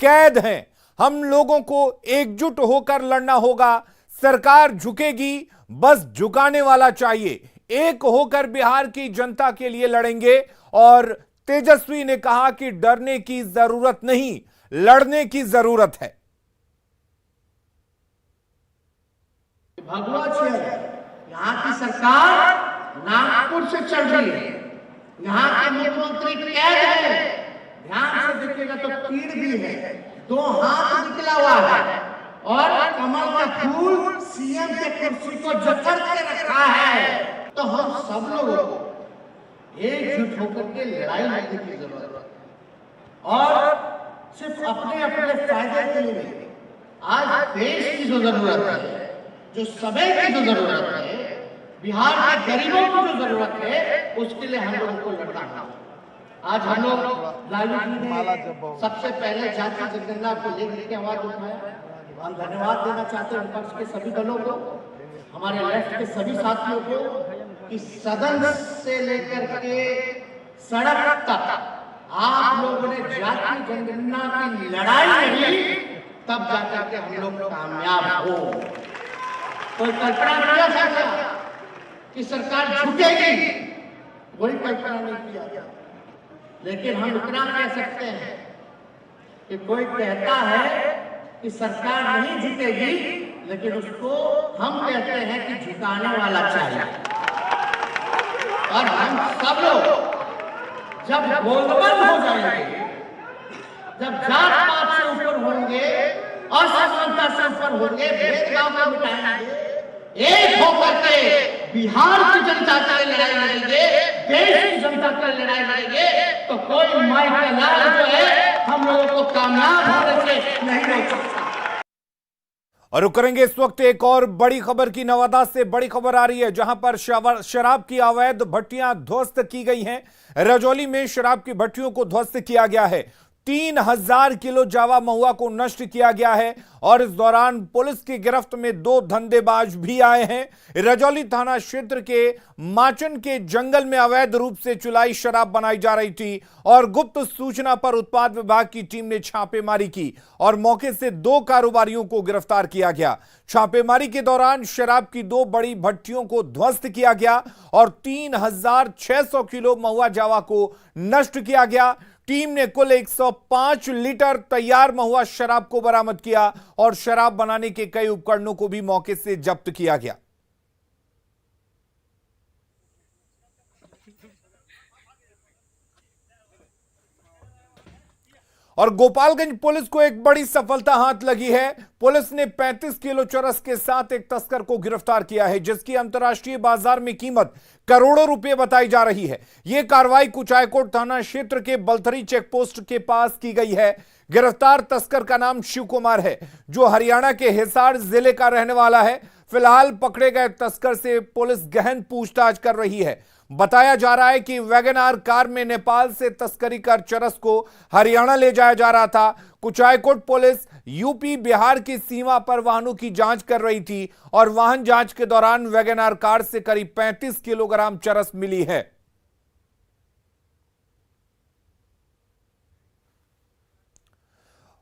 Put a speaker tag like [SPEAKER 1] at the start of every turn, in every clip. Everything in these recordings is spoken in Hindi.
[SPEAKER 1] कैद हैं। हम लोगों को एकजुट होकर लड़ना होगा। सरकार झुकेगी, बस झुकाने वाला चाहिए। एक होकर बिहार की जनता के लिए लड़ेंगे। और तेजस्वी ने कहा कि डरने की जरूरत नहीं, लड़ने की जरूरत है।
[SPEAKER 2] भगवा शहर, यहाँ की सरकार नागपुर से चल रही है। यहाँ के मुख्यमंत्री कैद है। ध्यान से देखिएगा तो तीर भी है, 2 हाथ निकला हुआ है और कमल का फूल सीएम के कुर्सी को जकड़ के रखा है। तो हम सब लोगों को एकजुट होकर के लड़ाई लड़ने की जरूरत है और सिर्फ अपने अपने फायदे के लिए नहीं। आज देश की जो जरूरत है, जो समय की जो जरूरत है, बिहार के गरीबों की जो जरूरत है, उसके लिए हम लोगों को लड़ना है। आज हम लोग लालू जी ने सबसे पहले जाति जनगणना को लेकर के आवाज उठाया। हम धन्यवाद देना चाहते हैं विपक्ष के सभी दलों को, हमारे लेफ्ट के सभी साथियों को, कि सदन से लेकर के सड़क तक आप लोगों ने जाति जनगणना की लड़ाई लड़ी, तब जाकर के हम लोग कामयाब हो। कोई कल्पना किया था क्या कि सरकार झुकेगी? वही कल्पना नहीं किया। लेकिन हम इतना कह सकते हैं कि कोई कहता है कि सरकार नहीं झुकेगी, लेकिन उसको हम कहते हैं कि झुकाने वाला चाहिए। और हम सब लोग जब गोलबंद हो जाएंगे, जब जात पात से ऊपर होंगे, असमानता से ऊपर होंगे, भेदभाव को मिटाएंगे, एक होकर के बिहार की जनता के लड़ाई लड़ेंगे, देश की जनता के लड़ाई लड़ेंगे, तो कोई माई का लाल जो है हम लोगों को कामयाब होने से नहीं रोक सकता।
[SPEAKER 1] और करेंगे इस वक्त एक और बड़ी खबर की। नवादा से बड़ी खबर आ रही है, जहां पर शराब की अवैध भट्टियां ध्वस्त की गई हैं। रजौली में शराब की भट्टियों को ध्वस्त किया गया है। 3000 किलो जावा महुआ को नष्ट किया गया है। और इस दौरान पुलिस की गिरफ्त में 2 धंधेबाज भी आए हैं। रजौली थाना क्षेत्र के माचन के जंगल में अवैध रूप से चुलाई शराब बनाई जा रही थी और गुप्त सूचना पर उत्पाद विभाग की टीम ने छापेमारी की और मौके से 2 कारोबारियों को गिरफ्तार किया गया। छापेमारी के दौरान शराब की 2 बड़ी भट्टियों को ध्वस्त किया गया और 3600 किलो महुआ जावा को नष्ट किया गया। टीम ने कुल 105 लीटर तैयार महुआ शराब को बरामद किया और शराब बनाने के कई उपकरणों को भी मौके से जब्त किया गया। और गोपालगंज पुलिस को एक बड़ी सफलता हाथ लगी है। पुलिस ने 35 किलो चरस के साथ एक तस्कर को गिरफ्तार किया है, जिसकी अंतर्राष्ट्रीय बाजार में कीमत करोड़ों रुपए बताई जा रही है। यह कार्रवाई कुचायकोट थाना क्षेत्र के बलथरी चेकपोस्ट के पास की गई है। गिरफ्तार तस्कर का नाम शिव कुमार है, जो हरियाणा के हिसार जिले का रहने वाला है। फिलहाल पकड़े गए तस्कर से पुलिस गहन पूछताछ कर रही है। बताया जा रहा है कि वैगनआर कार में नेपाल से तस्करी कर चरस को हरियाणा ले जाया जा रहा था। कुचायकोट पुलिस यूपी बिहार की सीमा पर वाहनों की जांच कर रही थी और वाहन जांच के दौरान वैगनआर कार से करीब 35 किलोग्राम चरस मिली है।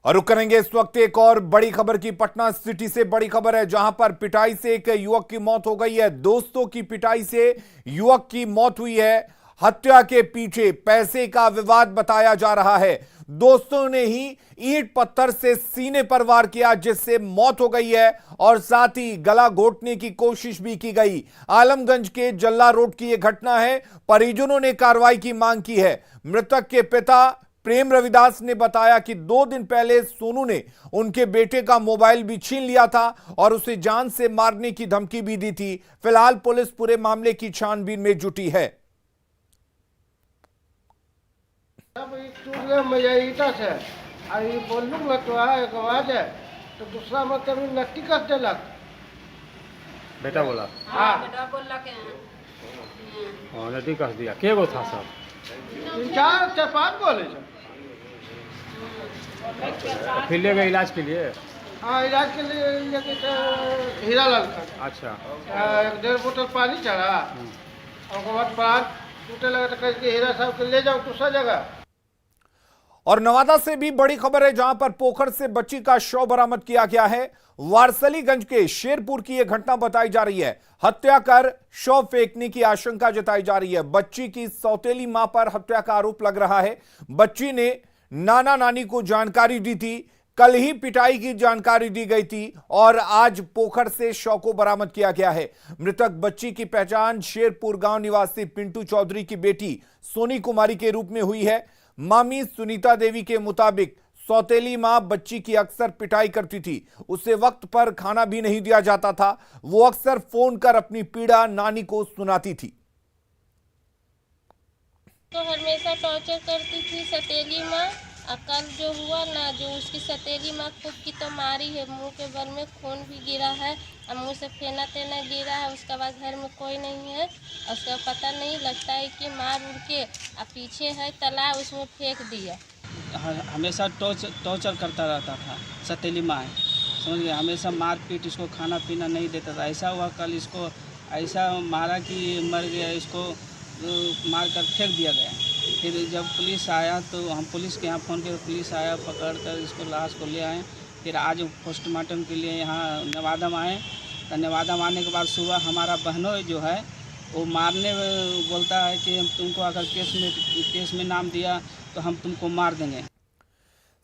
[SPEAKER 1] और रुक करेंगे इस वक्त एक और बड़ी खबर की। पटना सिटी से बड़ी खबर है, जहां पर पिटाई से एक युवक की मौत हो गई है। दोस्तों की पिटाई से युवक की मौत हुई है। हत्या के पीछे पैसे का विवाद बताया जा रहा है। दोस्तों ने ही ईंट पत्थर से सीने पर वार किया, जिससे मौत हो गई है और साथ ही गला घोटने की कोशिश भी की गई। आलमगंज के जल्ला रोड की यह घटना है। परिजनों ने कार्रवाई की मांग की है। मृतक के पिता प्रेम रविदास ने बताया कि 2 दिन पहले सोनू ने उनके बेटे का मोबाइल भी छीन लिया था और उसे जान से मारने की धमकी भी दी थी। फिलहाल पुलिस पूरे मामले की छानबीन में जुटी है।
[SPEAKER 3] बोलूंगा तो एक आवाज है तो दूसरा मतलब नट्टी कर देलक।
[SPEAKER 4] बेटा बोला?
[SPEAKER 5] हाँ बेटा बोला के
[SPEAKER 4] नट्टी कर दिया। के गो था सब?
[SPEAKER 3] 4-5 बोले।
[SPEAKER 4] फिर ले गए इलाज के लिए?
[SPEAKER 3] हाँ, इलाज के लिए लेके हीरा लाल का।
[SPEAKER 4] अच्छा।
[SPEAKER 3] 1.5 बोतल पानी चढ़ा और उसके बाद पान टूटे लगा तो कह के हीरा साहब के ले जाओ दूसरा जगह।
[SPEAKER 1] और नवादा से भी बड़ी खबर है, जहां पर पोखर से बच्ची का शव बरामद किया गया है। वारसलीगंज के शेरपुर की यह घटना बताई जा रही है। हत्या कर शव फेंकने की आशंका जताई जा रही है। बच्ची की सौतेली मां पर हत्या का आरोप लग रहा है। बच्ची ने नाना नानी को जानकारी दी थी, कल ही पिटाई की जानकारी दी गई थी और आज पोखर से शव को बरामद किया गया है। मृतक बच्ची की पहचान शेरपुर गांव निवासी पिंटू चौधरी की बेटी सोनी कुमारी के रूप में हुई है। मामी सुनीता देवी के मुताबिक सौतेली मां बच्ची की अक्सर पिटाई करती थी, उसे वक्त पर खाना भी नहीं दिया जाता था। वो अक्सर फोन कर अपनी पीड़ा नानी को सुनाती थी।
[SPEAKER 5] तो हमेशा टॉर्चर करती थी सौतेली माँ। कल जो हुआ ना, जो उसकी सौतेली माँ खुद की तो मारी है, मुंह के बल में खून भी गिरा है और मुंह से फेना तेना गिरा है। उसके बाद घर में कोई नहीं है, उसका पता नहीं लगता है कि मार उड़ के पीछे है तालाब, उसमें फेंक दिया।
[SPEAKER 6] हमेशा टॉर्चर करता रहता था सौतेली माँ, समझ गए। हमेशा मार पीट, इसको खाना पीना नहीं देता था। ऐसा हुआ कल इसको ऐसा मारा कि मर गया, इसको मार कर फेंक दिया गया। फिर जब पुलिस आया तो हम पुलिस के यहाँ फ़ोन किया, पुलिस आया, पकड़ कर इसको लाश को ले आए। फिर आज पोस्टमार्टम के लिए यहाँ नवादा में आए। तो नवादा में आने के बाद सुबह हमारा बहनोई जो है वो मारने बोलता है कि हम तुमको अगर केस में नाम दिया तो हम तुमको मार देंगे।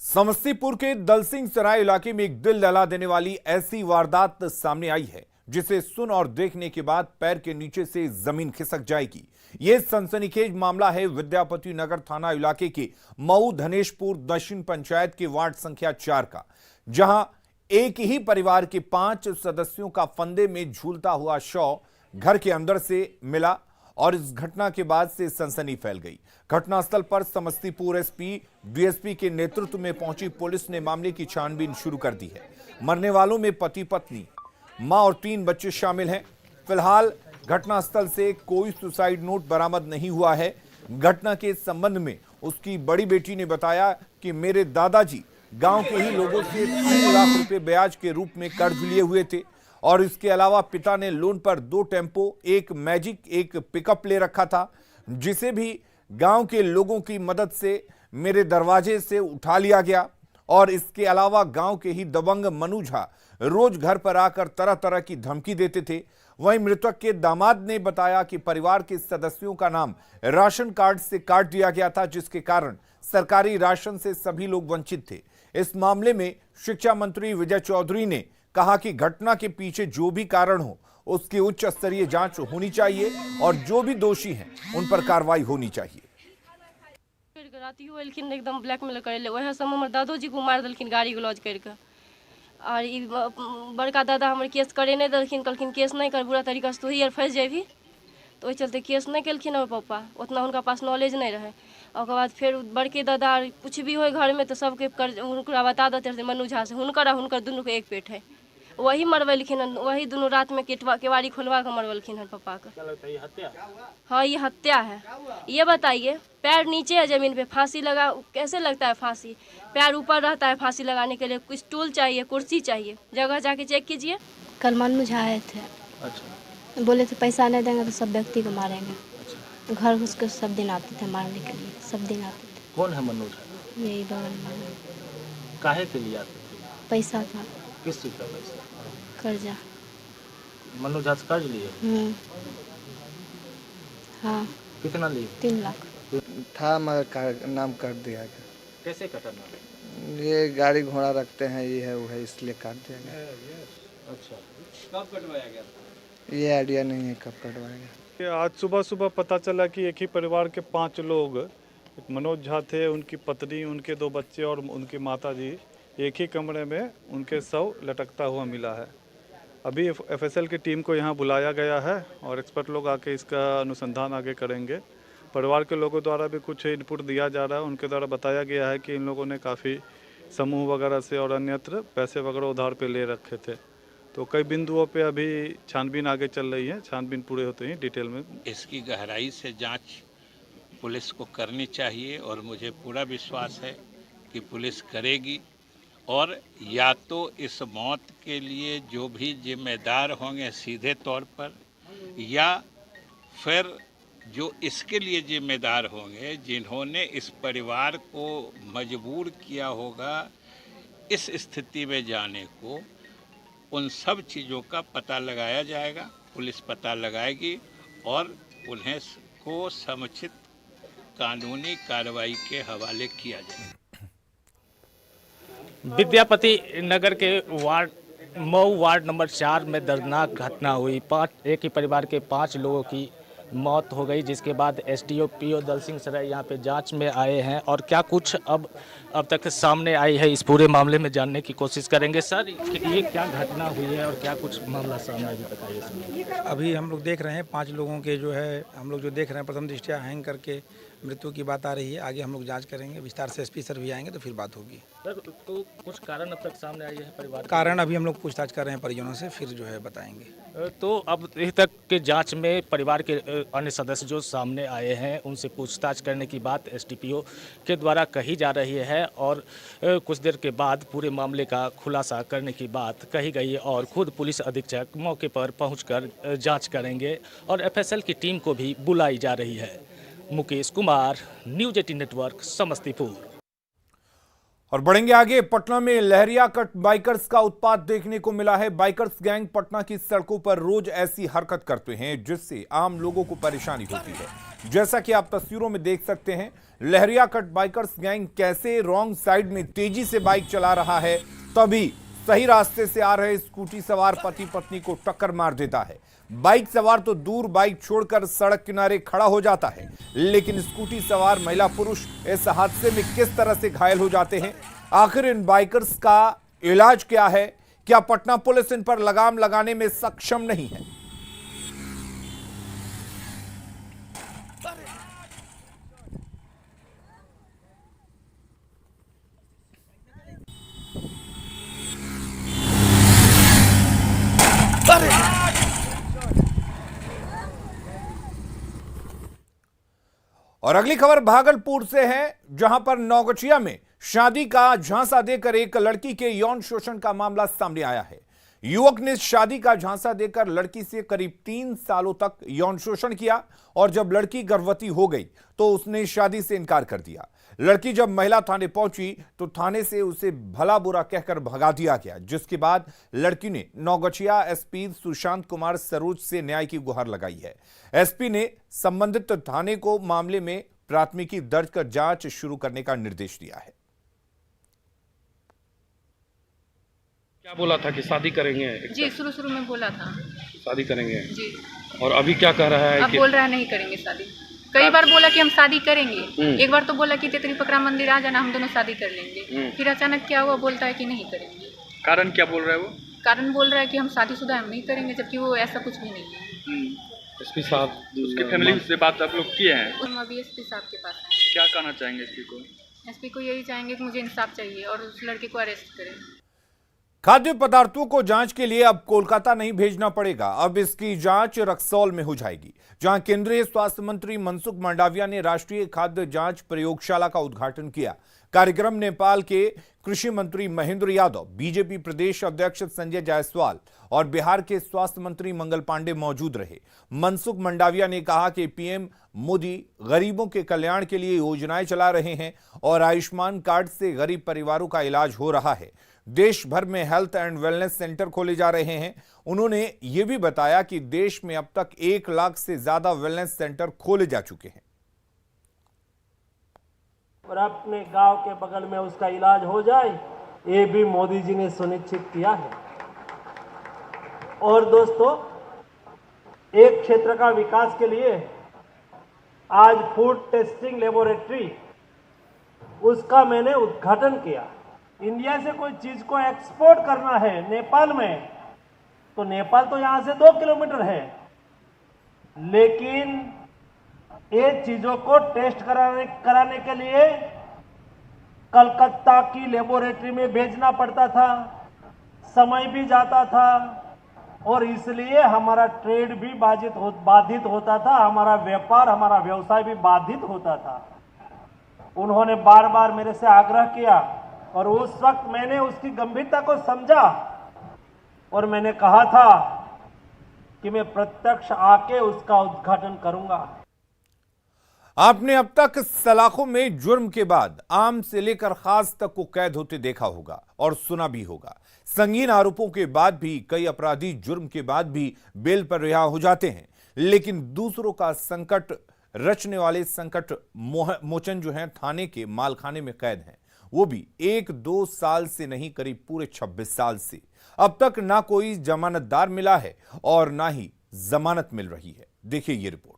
[SPEAKER 1] समस्तीपुर के दलसिंह सराय इलाके में एक दिल दहला देने वाली ऐसी वारदात सामने आई है जिसे सुन और देखने के बाद पैर के नीचे से जमीन खिसक जाएगी। यह सनसनीखेज मामला है विद्यापति नगर थाना इलाके के मऊ धनेशपुर दक्षिण पंचायत के वार्ड संख्या 4 का, जहां एक ही परिवार के 5 सदस्यों का फंदे में झूलता हुआ शव घर के अंदर से मिला और इस घटना के बाद से सनसनी फैल गई। घटनास्थल पर समस्तीपुर एसपी डीएसपी के नेतृत्व में पहुंची पुलिस ने मामले की छानबीन शुरू कर दी है। मरने वालों में पति पत्नी, मां और 3 बच्चे शामिल हैं। फिलहाल घटनास्थल से कोई सुसाइड नोट बरामद नहीं हुआ है। घटना के संबंध में उसकी बड़ी बेटी ने बताया कि मेरे दादाजी गांव के ही लोगों से 3 लाख रुपए ब्याज के रूप में कर्ज लिए हुए थे और इसके अलावा पिता ने लोन पर 2 टेम्पो, एक मैजिक, एक पिकअप ले रखा था, जिसे भी गांव के लोगों की मदद से मेरे दरवाजे से उठा लिया गया। और इसके अलावा गांव के ही दबंग मनु झा रोज घर पर आकर तरह तरह की धमकी देते थे। वहीं मृतक के दामाद ने बताया कि परिवार के सदस्यों का नाम राशन कार्ड से काट दिया गया था, जिसके कारण सरकारी राशन से सभी लोग वंचित थे। इस मामले में शिक्षा मंत्री विजय चौधरी ने कहा कि घटना के पीछे जो भी कारण हो उसकी उच्च स्तरीय जांच होनी चाहिए और जो भी दोषी हैं उन पर कार्रवाई होनी चाहिए।
[SPEAKER 5] एकदम ब्लैकमेल करे, वह सब हमर दादोजी को मार देलखिन गाड़ी गलौज करके। और ई बड़का दादा हमर केस करे नहीं देलखिन, कहलखिन केस नहीं कर, बुरा तरीका से तू ही फंस जेबही। तो ओहि चलते केस नहीं केलखिन हमर पापा, उतना उनका पास नॉलेज नहीं रहे। और बाद फिर बड़के दादा कुछ भी हो घर में तो सबके उनका बता देते थे मनु झा से, हुनकर दुनू के एक पेट है, वही मरवेलखिन। वही दोनों रात में केवाड़ी खोलवा के मरवेलखिन हन पापा का।
[SPEAKER 4] क्या लगता है ये हत्या?
[SPEAKER 5] हाँ ये हत्या है। ये बताइए, पैर नीचे है जमीन पे, फांसी लगा कैसे लगता है? फांसी पैर ऊपर रहता है, फांसी लगाने के लिए कुछ स्टूल चाहिए, कुर्सी चाहिए, जगह जाके चेक कीजिए।
[SPEAKER 7] कल मनु झा आए थे।
[SPEAKER 4] अच्छा।
[SPEAKER 7] बोले थे पैसा नहीं देंगे तो सब व्यक्ति को मारेंगे।
[SPEAKER 4] अच्छा।
[SPEAKER 7] घर घुस के सब दिन आते थे मारने के लिए, सब दिन आते थे।
[SPEAKER 4] कौन है मनु झा?
[SPEAKER 7] यही बगल में।
[SPEAKER 4] काहे के लिए आते थे?
[SPEAKER 7] पैसा था।
[SPEAKER 4] किस चीज का पैसा?
[SPEAKER 7] कर्जा।
[SPEAKER 4] मनु झा से कर्ज लिए?
[SPEAKER 7] हाँ।
[SPEAKER 4] कितना लिए?
[SPEAKER 7] 3 लाख
[SPEAKER 8] था मगर नाम काट दिया गया।
[SPEAKER 4] कैसे कटा नाम?
[SPEAKER 8] ये गाड़ी घोड़ा रखते हैं, ये है वो है, इसलिए काट दिया गया।
[SPEAKER 4] अच्छा, कब कटवाया गया?
[SPEAKER 8] ये आइडिया नहीं है कब कटवाया गया।
[SPEAKER 9] आज सुबह पता चला कि एक ही परिवार के 5 लोग, मनोज झा थे, उनकी पत्नी, उनके 2 बच्चे और उनकी माताजी, एक ही कमरे में उनके शव लटकता हुआ मिला है। अभी एफएसएल की टीम को यहाँ बुलाया गया है और एक्सपर्ट लोग आके इसका अनुसंधान आगे करेंगे। परिवार के लोगों द्वारा भी कुछ इनपुट दिया जा रहा है। उनके द्वारा बताया गया है कि इन लोगों ने काफ़ी समूह वगैरह से और अन्यत्र पैसे वगैरह उधार पे ले रखे थे। तो कई बिंदुओं पे अभी छानबीन आगे चल रही है। छानबीन पूरे होते ही डिटेल में
[SPEAKER 10] इसकी गहराई से जांच पुलिस को करनी चाहिए और मुझे पूरा विश्वास है कि पुलिस करेगी। और या तो इस मौत के लिए जो भी जिम्मेदार होंगे सीधे तौर पर, या फिर जो इसके लिए जिम्मेदार होंगे, जिन्होंने इस परिवार को मजबूर किया होगा इस स्थिति में जाने को, उन सब चीज़ों का पता लगाया जाएगा, पुलिस पता लगाएगी और उन्हें को समुचित कानूनी कार्रवाई के हवाले किया जाएगा।
[SPEAKER 11] विद्यापति नगर के मऊ वार्ड नंबर 4 में दर्दनाक घटना हुई। एक ही परिवार के 5 लोगों की मौत हो गई, जिसके बाद एसडीओ पीओ दल सिंह सराय यहाँ पे जांच में आए हैं और क्या कुछ अब तक सामने आई है इस पूरे मामले में जानने की कोशिश करेंगे। सर, ये क्या घटना हुई है और क्या कुछ मामला सामने अभी बताइए।
[SPEAKER 12] अभी हम लोग देख रहे हैं 5 लोगों के जो है हम लोग जो देख रहे हैं प्रथम दृष्टया हैंग करके मृत्यु की बात आ रही है। आगे हम लोग जांच करेंगे, विस्तार से एसपी सर भी आएंगे तो फिर बात होगी।
[SPEAKER 11] सर, तो कुछ कारण अब तक सामने आई है परिवार
[SPEAKER 12] कारण अभी हम लोग पूछताछ कर रहे हैं परिजनों से, फिर जो है बताएंगे।
[SPEAKER 11] तो अब अभी तक के जांच में परिवार के अन्य सदस्य जो सामने आए हैं उनसे पूछताछ करने की बात एसडीपीओ के द्वारा कही जा रही है और कुछ देर के बाद पूरे मामले का खुलासा करने की बात कही गई है और खुद पुलिस अधीक्षक मौके पर पहुंचकर जांच करेंगे और एफएसएल की टीम को भी बुलाई जा रही है। Mukesh Kumar, news 18 network, Samastipur.
[SPEAKER 1] और बढ़ेंगे आगे। पटना में लहरिया कट बाइकर्स का उत्पात देखने को मिला है। बाइकर्स गैंग पटना की सड़कों पर रोज ऐसी हरकत करते हैं जिससे आम लोगों को परेशानी होती है। जैसा कि आप तस्वीरों में देख सकते हैं, लहरिया कट बाइकर्स गैंग कैसे रॉन्ग साइड में तेजी से बाइक चला रहा है, तभी सही रास्ते से आ रहे स्कूटी सवार पति पत्नी को टक्कर मार देता है। बाइक सवार तो दूर, बाइक छोड़कर सड़क किनारे खड़ा हो जाता है, लेकिन स्कूटी सवार महिला पुरुष इस हादसे में किस तरह से घायल हो जाते हैं। आखिर इन बाइकर्स का इलाज क्या है? क्या पटना पुलिस इन पर लगाम लगाने में सक्षम नहीं है? और अगली खबर भागलपुर से है, जहां पर नौगछिया में शादी का झांसा देकर एक लड़की के यौन शोषण का मामला सामने आया है। युवक ने शादी का झांसा देकर लड़की से करीब 3 सालों तक यौन शोषण किया और जब लड़की गर्भवती हो गई तो उसने शादी से इनकार कर दिया। लड़की जब महिला थाने पहुंची तो थाने से उसे भला बुरा कहकर भगा दिया गया, जिसके बाद लड़की ने नौगछिया एसपी सुशांत कुमार सरोज से न्याय की गुहार लगाई है। एसपी ने संबंधित थाने को मामले में प्राथमिकी दर्ज कर जांच शुरू करने का निर्देश दिया है।
[SPEAKER 13] क्या बोला था कि शादी करेंगे?
[SPEAKER 14] जी, शुरू में बोला था
[SPEAKER 13] शादी करेंगे
[SPEAKER 14] जी।
[SPEAKER 13] और अभी क्या कह रहा है?
[SPEAKER 14] अब बोल रहा है नहीं करेंगे शादी। कई बार बोला कि हम शादी करेंगे, एक बार तो बोला कि तेतरी पकड़ा मंदिर आ जाना, हम दोनों शादी कर लेंगे। फिर अचानक क्या हुआ, बोलता है कि नहीं करेंगे।
[SPEAKER 13] कारण क्या बोल रहा है वो?
[SPEAKER 14] कारण बोल रहा है कि हम शादीशुदा हम नहीं करेंगे, जबकि वो ऐसा कुछ भी नहीं है।
[SPEAKER 13] एसपी साहब, उसके फैमिली से बात आप लोग किए हैं?
[SPEAKER 14] हम अभी एसपी साहब के पास हैं।
[SPEAKER 13] क्या कहना चाहेंगे एसपी को?
[SPEAKER 14] एसपी को यही चाहेंगे कि मुझे इंसाफ चाहिए और उस लड़के को अरेस्ट करें।
[SPEAKER 1] खाद्य पदार्थों को जांच के लिए अब कोलकाता नहीं भेजना पड़ेगा। अब इसकी जांच रक्सौल में हो जाएगी, जहां केंद्रीय स्वास्थ्य मंत्री मनसुख मांडविया ने राष्ट्रीय खाद्य जांच प्रयोगशाला का उद्घाटन किया। कार्यक्रम नेपाल के कृषि मंत्री महेंद्र यादव, बीजेपी प्रदेश अध्यक्ष संजय जायसवाल और बिहार के स्वास्थ्य मंत्री मंगल पांडे मौजूद रहे। मनसुख मांडविया ने कहा कि पीएम मोदी गरीबों के कल्याण के लिए योजनाएं चला रहे हैं और आयुष्मान कार्ड से गरीब परिवारों का इलाज हो रहा है। देश भर में हेल्थ एंड वेलनेस सेंटर खोले जा रहे हैं। उन्होंने ये भी बताया कि देश में अब तक 1 लाख से ज्यादा वेलनेस सेंटर खोले जा चुके हैं
[SPEAKER 15] और अपने गांव के बगल में उसका इलाज हो जाए, ये भी मोदी जी ने सुनिश्चित किया है। और दोस्तों, एक क्षेत्र का विकास के लिए आज फूड टेस्टिंग लेबोरेटरी, उसका मैंने उद्घाटन किया। इंडिया से कोई चीज को एक्सपोर्ट करना है नेपाल में, तो नेपाल तो यहां से 2 किलोमीटर है, लेकिन ये चीजों को टेस्ट कराने के लिए कलकत्ता की लेबोरेटरी में भेजना पड़ता था, समय भी जाता था और इसलिए हमारा ट्रेड भी बाधित होता था, हमारा व्यापार, हमारा व्यवसाय भी बाधित होता था। उन्होंने बार बार मेरे से आग्रह किया और उस वक्त मैंने उसकी गंभीरता को समझा और मैंने कहा था कि मैं प्रत्यक्ष आके उसका उद्घाटन करूंगा।
[SPEAKER 1] आपने अब तक सलाखों में जुर्म के बाद आम से लेकर खास तक को कैद होते देखा होगा और सुना भी होगा। संगीन आरोपों के बाद भी कई अपराधी जुर्म के बाद भी बेल पर रिहा हो जाते हैं, लेकिन दूसरों का संकट रचने वाले संकट मोचन जो हैं थाने के मालखाने में कैद हैं, वो भी 1-2 साल से नहीं करीब पूरे 26 साल से। अब तक ना कोई जमानतदार मिला है और ना ही जमानत मिल रही है। देखिए ये रिपोर्ट।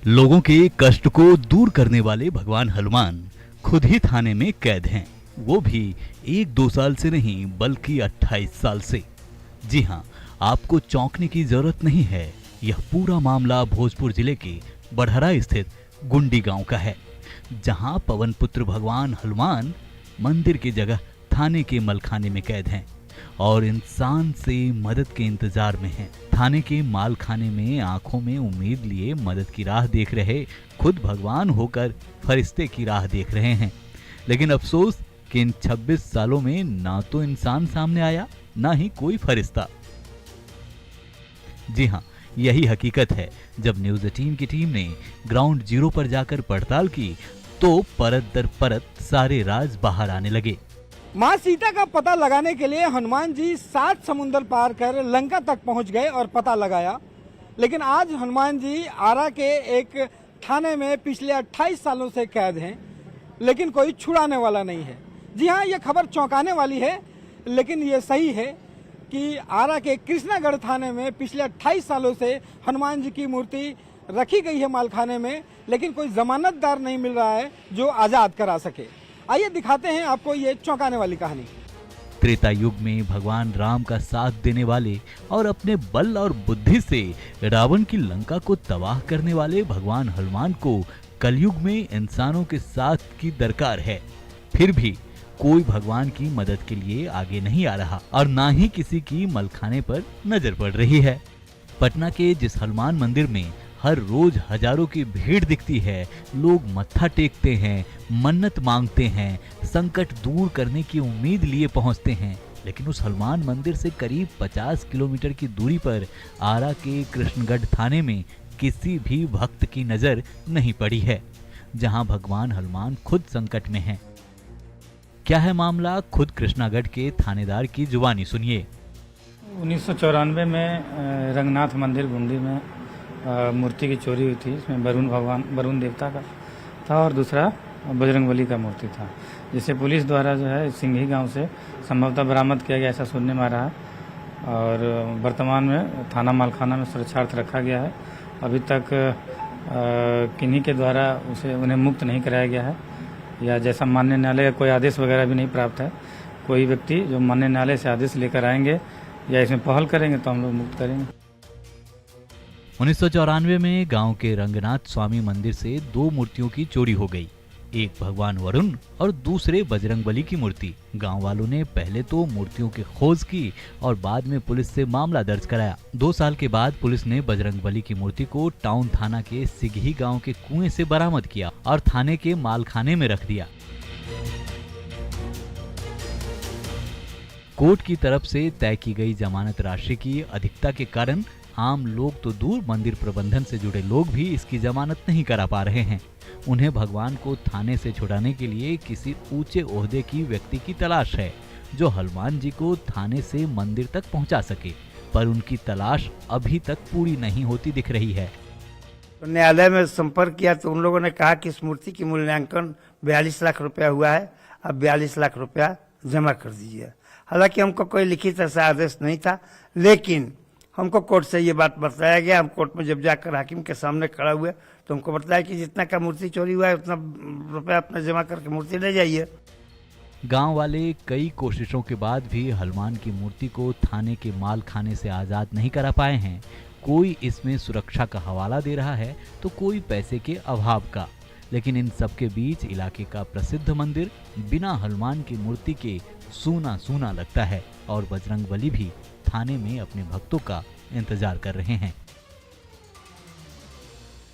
[SPEAKER 16] लोगों के कष्ट को दूर करने वाले भगवान हनुमान खुद ही थाने में कैद हैं, वो भी 1-2 साल से नहीं बल्कि 28 साल से। जी हां, आपको चौंकने की जरूरत नहीं है। यह पूरा मामला भोजपुर जिले के बढ़हरा स्थित गुंडी गांव का है, जहां पवन पुत्र भगवान हनुमान मंदिर की जगह थाने के मलखाने में कैद हैं और इंसान से मदद के इंतजार में हैं। थाने के मालखाने में आंखों में उम्मीद लिए मदद की राह देख रहे खुद भगवान होकर फरिश्ते की राह देख रहे हैं। लेकिन अफसोस कि इन 26 सालों में ना तो इंसान सामने आया, ना ही कोई फरिश्ता। जी हां, यही हकीकत है। जब न्यूज़ 18 की टीम ने ग्राउंड जीरो पर जाकर पड़ताल की तो परत दर परत सारे राज बाहर आने लगे।
[SPEAKER 12] माँ सीता का पता लगाने के लिए हनुमान जी 7 समुंदर पार कर लंका तक पहुंच गए और पता लगाया, लेकिन आज हनुमान जी आरा के एक थाने में पिछले 28 सालों से कैद हैं, लेकिन कोई छुड़ाने वाला नहीं है। जी हाँ, ये खबर चौंकाने वाली है, लेकिन ये सही है कि आरा के कृष्णागढ़ थाने में पिछले 28 सालों से हनुमान जी की मूर्ति रखी गई है मालखाने में, लेकिन कोई जमानतदार नहीं मिल रहा है जो आजाद करा सके। आइए दिखाते हैं आपको ये चौंकाने वाली कहानी।
[SPEAKER 16] त्रेता युग में भगवान राम का साथ देने वाले और अपने बल और बुद्धि से रावण की लंका को तबाह करने वाले भगवान हनुमान को कलयुग में इंसानों के साथ की दरकार है। फिर भी कोई भगवान की मदद के लिए आगे नहीं आ रहा और ना ही किसी की मलखाने पर नजर पड़ रही है। पटना के जिस हनुमान मंदिर में हर रोज हजारों की भीड़ दिखती है, लोग मत्था टेकते हैं, मन्नत मांगते हैं, संकट दूर करने की उम्मीद लिए पहुंचते हैं, लेकिन उस हनुमान मंदिर से करीब 50 किलोमीटर की दूरी पर आरा के कृष्णगढ़ थाने में किसी भी भक्त की नजर नहीं पड़ी है, जहां भगवान हनुमान खुद संकट में हैं। क्या है मामला, खुद कृष्णागढ़ के थानेदार की जुबानी सुनिए।
[SPEAKER 4] 1994 में रंगनाथ मंदिर गुंडी में मूर्ति की चोरी हुई थी। इसमें वरुण देवता का था और दूसरा बजरंगबली का मूर्ति था, जिसे पुलिस द्वारा जो है सिंघी गांव से संभवतः बरामद किया गया, ऐसा सुनने में आ रहा है। और वर्तमान में थाना मालखाना में सुरक्षार्थ रखा गया है। अभी तक किन्हीं के द्वारा उन्हें मुक्त नहीं कराया गया है, या जैसा माननीय न्यायालय का कोई आदेश वगैरह भी नहीं प्राप्त है। कोई व्यक्ति जो माननीय न्यायालय से आदेश लेकर आएंगे या इसमें पहल करेंगे तो हम लोग मुक्त करेंगे।
[SPEAKER 16] 1994 में गांव के रंगनाथ स्वामी मंदिर से 2 मूर्तियों की चोरी हो गई, एक भगवान वरुण और दूसरे बजरंगबली की मूर्ति। गांव वालों ने पहले तो मूर्तियों की खोज की और बाद में पुलिस से मामला दर्ज कराया। 2 साल के बाद पुलिस ने बजरंगबली की मूर्ति को टाउन थाना के सिगही गांव के कुएं से बरामद किया और थाने के मालखाने में रख दिया। कोर्ट की तरफ से तय की गई जमानत राशि की अधिकता के कारण आम लोग तो दूर, मंदिर प्रबंधन से जुड़े लोग भी इसकी जमानत नहीं करा पा रहे हैं। उन्हें भगवान को थाने से छुड़ाने के लिए किसी ऊंचे ओहदे की व्यक्ति की तलाश है जो हनुमान जी को थाने से मंदिर तक पहुंचा सके, पर उनकी तलाश अभी तक पूरी नहीं होती दिख रही है।
[SPEAKER 3] न्यायालय में संपर्क किया तो उन लोगों ने कहा कि इस मूर्ति की मूल्यांकन 42 लाख रुपया हुआ है, अब 42 लाख रुपया जमा कर दीजिए। हालांकि हमको कोई लिखित ऐसा आदेश नहीं था, लेकिन हमको कोर्ट से ये बात बताया गया। हम कोर्ट में जब जाकर हाकिम के सामने खड़ा हुए तो हमको बताया कि जितना का मूर्ति चोरी हुआ है उतना रुपया अपना जमा करके मूर्ति ले जाइए।
[SPEAKER 16] गांव वाले कई कोशिशों के बाद भी हनुमान की मूर्ति को थाने के माल खाने से आजाद नहीं करा पाए हैं। कोई इसमें सुरक्षा का हवाला दे रहा है तो कोई पैसे के अभाव का, लेकिन इन सब के बीच इलाके का प्रसिद्ध मंदिर बिना हनुमान की मूर्ति के सूना सूना लगता है और बजरंगबली भी थाने में अपने भक्तों का इंतजार कर रहे हैं।